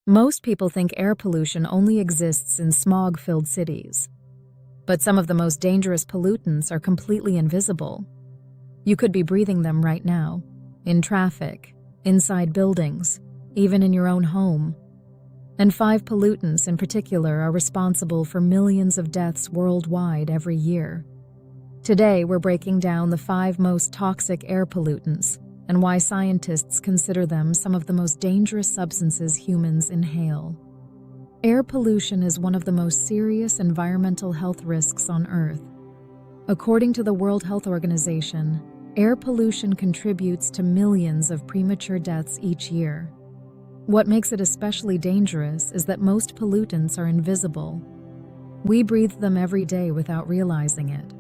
Most people think air pollution only exists in smog-filled cities. But some of the most dangerous pollutants are completely invisible. You could be breathing them right now, in traffic, inside buildings, even in your own home. And 5 pollutants in particular are responsible for millions of deaths worldwide every year. Today, we're breaking down the 5 most toxic air pollutants and why scientists consider them some of the most dangerous substances humans inhale. Air pollution is one of the most serious environmental health risks on Earth. According to the World Health Organization, air pollution contributes to millions of premature deaths each year. What makes it especially dangerous is that most pollutants are invisible. We breathe them every day without realizing it.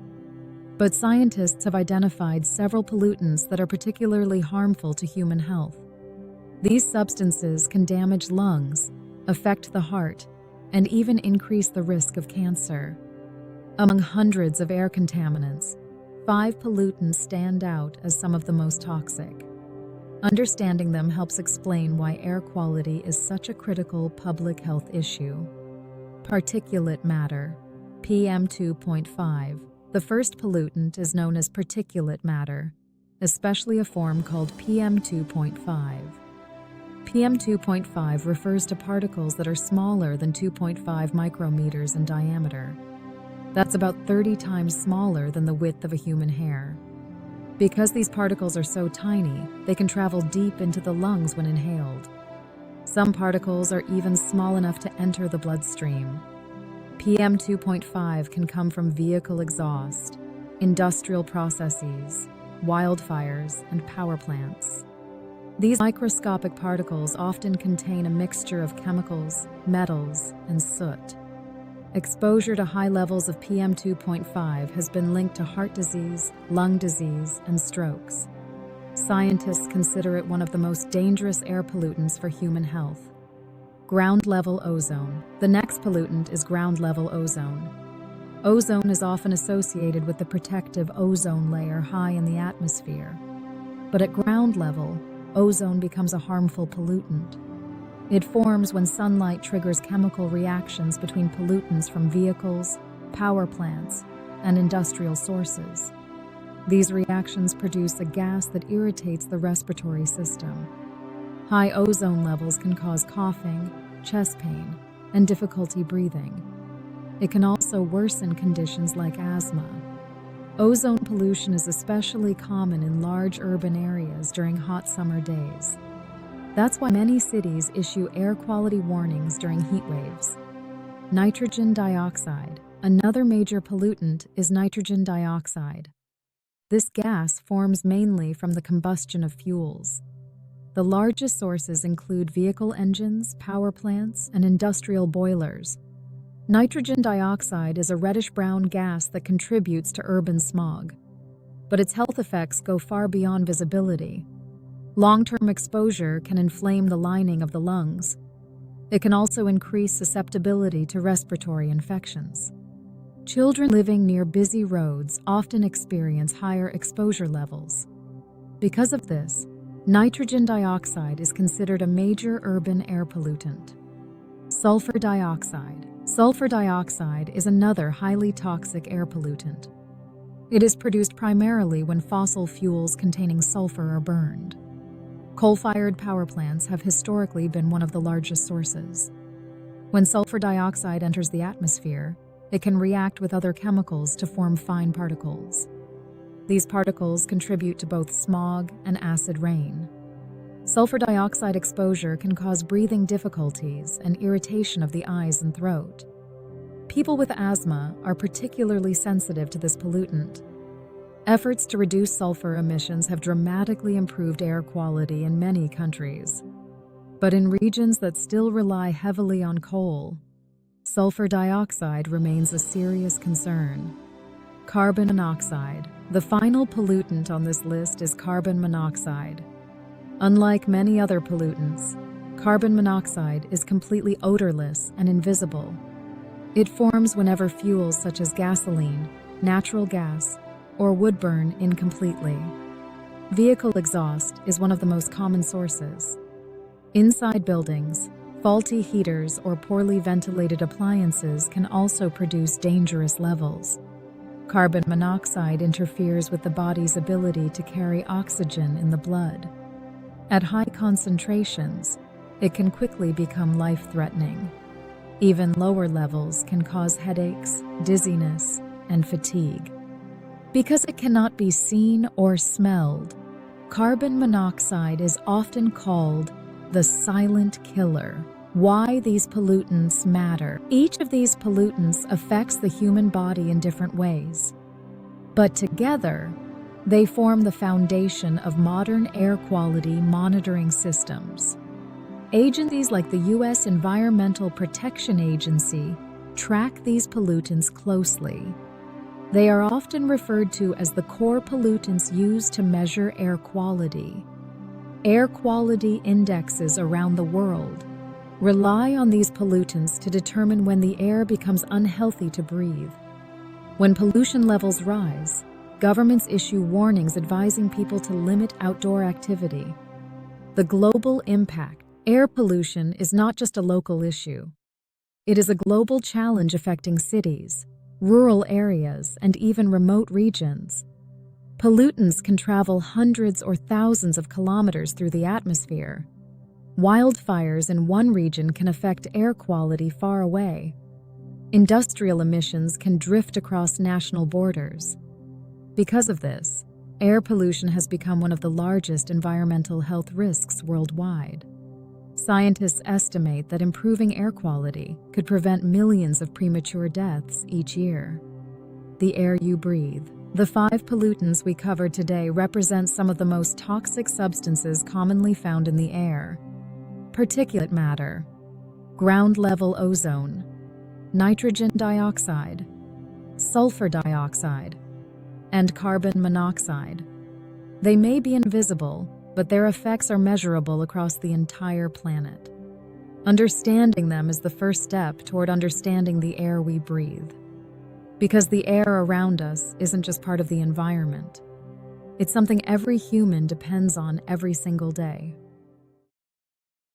But scientists have identified several pollutants that are particularly harmful to human health. These substances can damage lungs, affect the heart, and even increase the risk of cancer. Among hundreds of air contaminants, 5 pollutants stand out as some of the most toxic. Understanding them helps explain why air quality is such a critical public health issue. Particulate matter, PM2.5. The first pollutant is known as particulate matter, especially a form called PM2.5. PM2.5 refers to particles that are smaller than 2.5 micrometers in diameter. That's about 30 times smaller than the width of a human hair. Because these particles are so tiny, they can travel deep into the lungs when inhaled. Some particles are even small enough to enter the bloodstream. PM2.5 can come from vehicle exhaust, industrial processes, wildfires, and power plants. These microscopic particles often contain a mixture of chemicals, metals, and soot. Exposure to high levels of PM2.5 has been linked to heart disease, lung disease, and strokes. Scientists consider it one of the most dangerous air pollutants for human health. Ground-level ozone. The next pollutant is ground-level ozone. Ozone is often associated with the protective ozone layer high in the atmosphere. But at ground level, ozone becomes a harmful pollutant. It forms when sunlight triggers chemical reactions between pollutants from vehicles, power plants, and industrial sources. These reactions produce a gas that irritates the respiratory system. High ozone levels can cause coughing, chest pain, and difficulty breathing. It can also worsen conditions like asthma. Ozone pollution is especially common in large urban areas during hot summer days. That's why many cities issue air quality warnings during heat waves. Nitrogen dioxide. Another major pollutant is nitrogen dioxide. This gas forms mainly from the combustion of fuels. The largest sources include vehicle engines, power plants, and industrial boilers. Nitrogen dioxide is a reddish-brown gas that contributes to urban smog. But its health effects go far beyond visibility. Long-term exposure can inflame the lining of the lungs. It can also increase susceptibility to respiratory infections. Children living near busy roads often experience higher exposure levels. Because of this, nitrogen dioxide is considered a major urban air pollutant. Sulfur dioxide. Sulfur dioxide is another highly toxic air pollutant. It is produced primarily when fossil fuels containing sulfur are burned. Coal-fired power plants have historically been one of the largest sources. When sulfur dioxide enters the atmosphere, it can react with other chemicals to form fine particles. These particles contribute to both smog and acid rain. Sulfur dioxide exposure can cause breathing difficulties and irritation of the eyes and throat. People with asthma are particularly sensitive to this pollutant. Efforts to reduce sulfur emissions have dramatically improved air quality in many countries. But in regions that still rely heavily on coal, sulfur dioxide remains a serious concern. Carbon monoxide. The final pollutant on this list is carbon monoxide. Unlike many other pollutants, carbon monoxide is completely odorless and invisible. It forms whenever fuels such as gasoline, natural gas, or wood burn incompletely. Vehicle exhaust is one of the most common sources. Inside buildings, Faulty heaters or poorly ventilated appliances can also produce dangerous levels. Carbon monoxide interferes with the body's ability to carry oxygen in the blood. At high concentrations, it can quickly become life-threatening. Even lower levels can cause headaches, dizziness, and fatigue. Because it cannot be seen or smelled, carbon monoxide is often called the silent killer. Why these pollutants matter. Each of these pollutants affects the human body in different ways, but together, they form the foundation of modern air quality monitoring systems. Agencies like the U.S. Environmental Protection Agency track these pollutants closely. They are often referred to as the core pollutants used to measure air quality. Air quality indexes around the world rely on these pollutants to determine when the air becomes unhealthy to breathe. When pollution levels rise, governments issue warnings advising people to limit outdoor activity. The global impact. Air pollution is not just a local issue. It is a global challenge affecting cities, rural areas, and even remote regions. Pollutants can travel hundreds or thousands of kilometers through the atmosphere. Wildfires in one region can affect air quality far away. Industrial emissions can drift across national borders. Because of this, air pollution has become one of the largest environmental health risks worldwide. Scientists estimate that improving air quality could prevent millions of premature deaths each year. The air you breathe. The 5 pollutants we covered today represent some of the most toxic substances commonly found in the air. Particulate matter, ground-level ozone, nitrogen dioxide, sulfur dioxide, and carbon monoxide. They may be invisible, but their effects are measurable across the entire planet. Understanding them is the first step toward understanding the air we breathe. Because the air around us isn't just part of the environment. It's something every human depends on every single day.